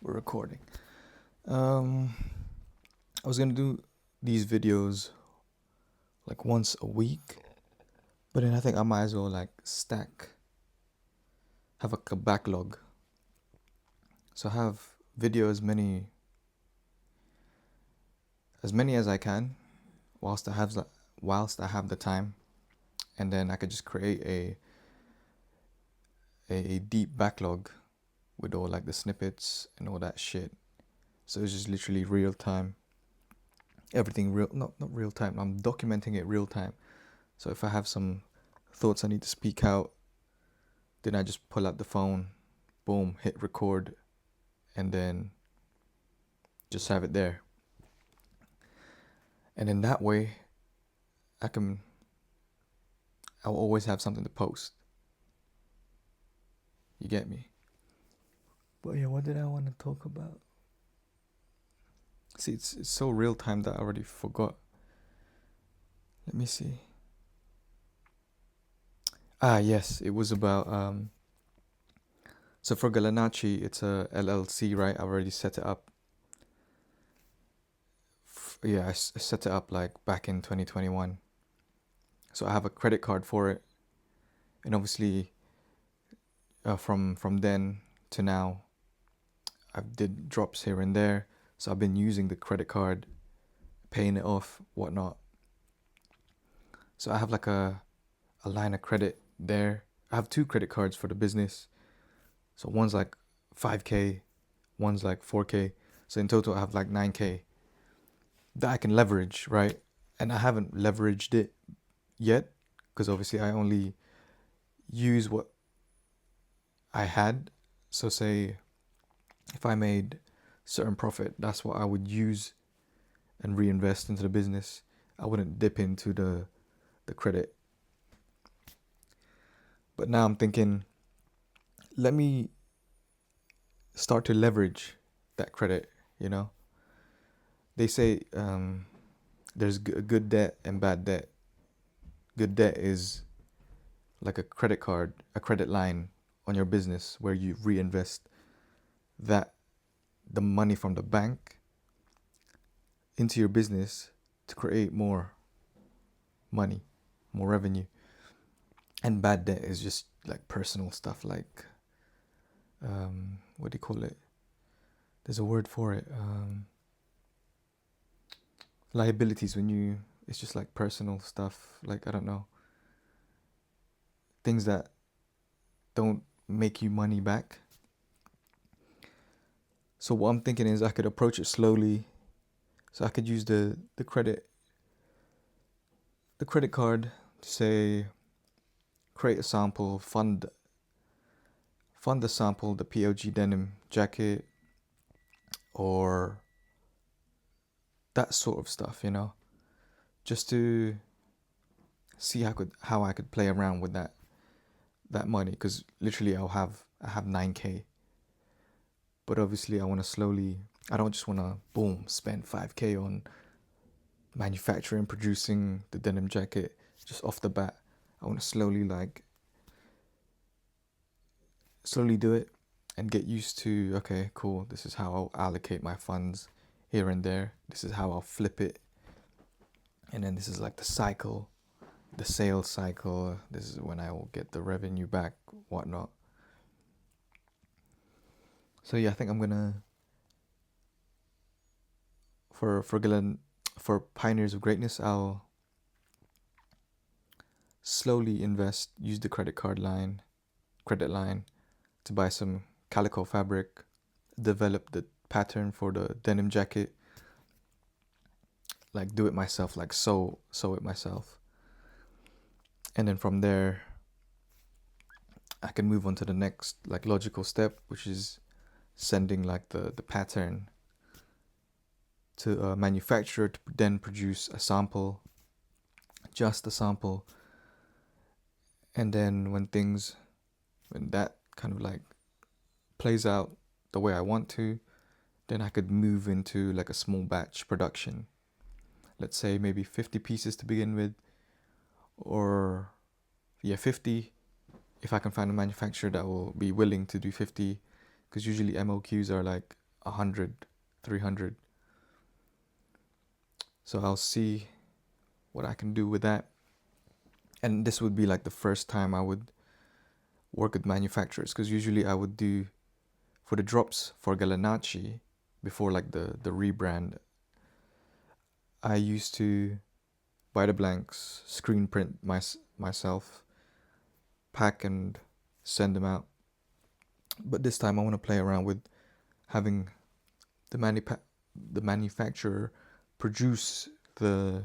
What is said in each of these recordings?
We're recording. I was gonna do these videos like once a week, but then I think I might as well like have a backlog. So I have video as many as I can, whilst I have the time, and then I could just create a deep backlog with all like the snippets and all that shit. So it's just literally real time. Everything real, not real time. I'm documenting it real time. So if I have some thoughts I need to speak out, then I just pull out the phone, boom, hit record, and then just have it there. And in that way, I'll always have something to post. You get me? But yeah, what did I want to talk about? See, it's so real time that I already forgot. Let me see. Yes, it was about so for GALANACCI, it's a LLC, right? I've already set it up. I set it up like back in 2021. So I have a credit card for it, and obviously, from then to now, I've did drops here and there. So I've been using the credit card, paying it off, whatnot. So I have like a line of credit there. I have 2 credit cards for the business. So one's like 5K, one's like 4K. So in total, I have like 9K that I can leverage, right? And I haven't leveraged it yet because obviously I only use what I had. So say if I made certain profit, that's what I would use and reinvest into the business. I wouldn't dip into the credit. But now I'm thinking, let me start to leverage that credit, you know? They say there's good debt and bad debt. Good debt is like a credit card, a credit line on your business where you reinvest the money from the bank into your business to create more money, more revenue. And bad debt is just like personal stuff, like what do you call it? There's a word for it. Liabilities, it's just like personal stuff, like I don't know, things that don't make you money back. So what I'm thinking is I could approach it slowly. So I could use the credit card to say create a sample, fund the sample, the POG denim jacket, or that sort of stuff, you know, just to see how I could play around with that money, because literally I have 9K, but obviously I don't just want to boom spend 5K on manufacturing, producing the denim jacket just off the bat. I want to slowly do it and get used to, okay, cool, this is how I'll allocate my funds here and there. This is how I'll flip it. And then this is like the sales cycle. This is when I will get the revenue back, whatnot. So yeah, I think I'm gonna for Pioneers of Greatness, I'll slowly use the credit line to buy some calico fabric, develop the pattern for the denim jacket, like do it myself, like sew it myself. And then from there, I can move on to the next like logical step, which is sending like the pattern to a manufacturer to then produce just a sample. And then when that kind of like plays out the way I want to, then I could move into like a small batch production. Let's say maybe 50 pieces to begin with, or 50, if I can find a manufacturer that will be willing to do 50, because usually MOQs are like 100, 300. So I'll see what I can do with that. And this would be like the first time I would work with manufacturers, because usually I would do for the drops for GALANACCI before like the rebrand. I used to buy the blanks, screen print myself, pack and send them out. But this time I want to play around with having the manufacturer produce the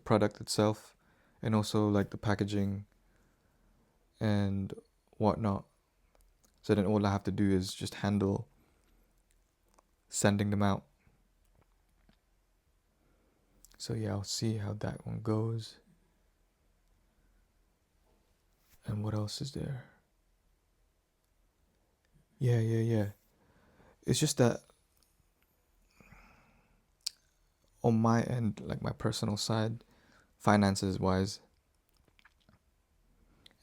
product itself, and also like the packaging and whatnot. So then all I have to do is just handle sending them out. So yeah, I'll see how that one goes. And what else is there? Yeah. It's just that on my end, like my personal side, finances wise,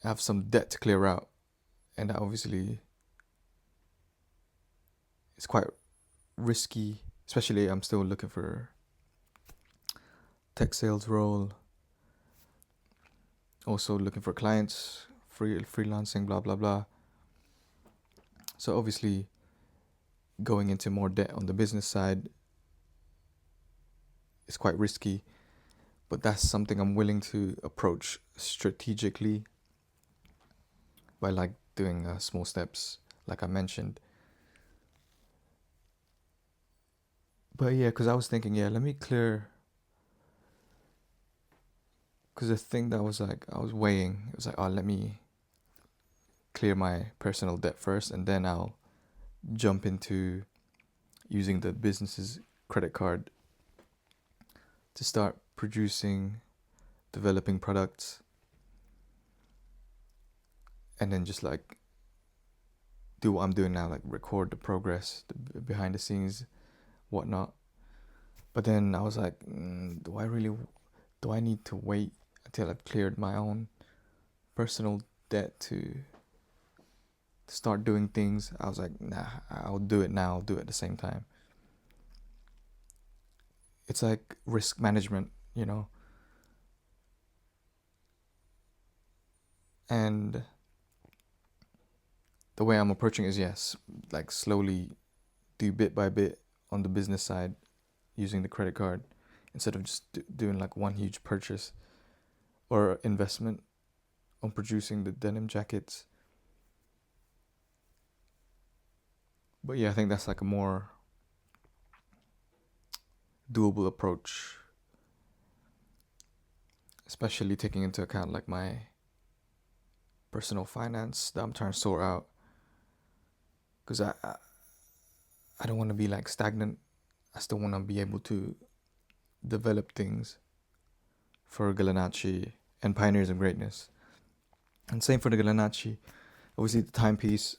I have some debt to clear out. And that obviously it's quite risky, especially I'm still looking for tech sales role, also looking for clients, freelancing, blah blah blah. So obviously going into more debt on the business side is quite risky, but that's something I'm willing to approach strategically by like doing small steps, like I mentioned. But yeah, because I was thinking, let me clear, because the thing that was like, I was weighing, it was like, let me clear my personal debt first, and then I'll jump into using the business's credit card to start producing, developing products, and then just like do what I'm doing now, like record the progress, the behind the scenes, whatnot. But then I was like, do I need to wait until I've cleared my own personal debt to start doing things? I was like, nah, I'll do it now, I'll do it at the same time. It's like risk management, you know? And the way I'm approaching is, yes, like slowly do bit by bit on the business side using the credit card, instead of just doing like one huge purchase or investment on producing the denim jackets. But yeah, I think that's like a more doable approach, especially taking into account like my personal finance that I'm trying to sort out, because I don't want to be like stagnant. I still want to be able to develop things for GALANACCI and Pioneers of Greatness. And same for the GALANACCI. Obviously the timepiece,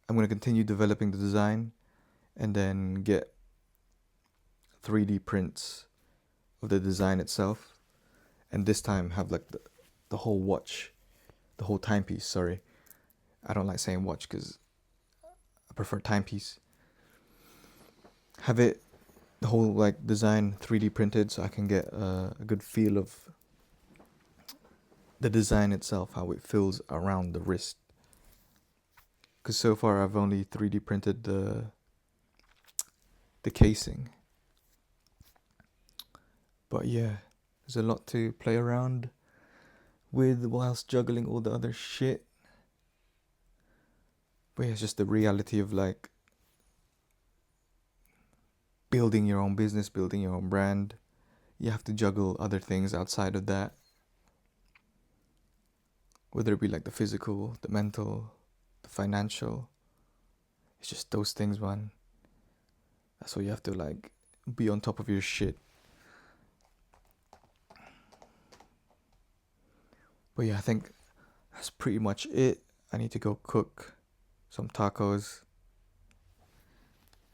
I'm going to continue developing the design and then get 3D prints of the design itself, and this time have like the whole watch, the whole timepiece, sorry. I don't like saying watch because I prefer timepiece. Have it, the whole like design 3D printed, so I can get a good feel of the design itself, how it feels around the wrist. Because so far I've only 3D printed the casing. But yeah, there's a lot to play around with whilst juggling all the other shit. But yeah, it's just the reality of like building your own business, building your own brand. You have to juggle other things outside of that, whether it be like the physical, the mental, the financial. It's just those things, man. That's why you have to like be on top of your shit. But yeah, I think that's pretty much it. I need to go cook some tacos.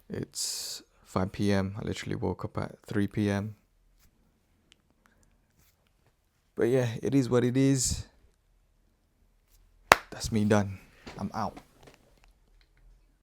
It's 5 p.m. I literally woke up at 3 p.m. But yeah, it is what it is. That's me done. I'm out.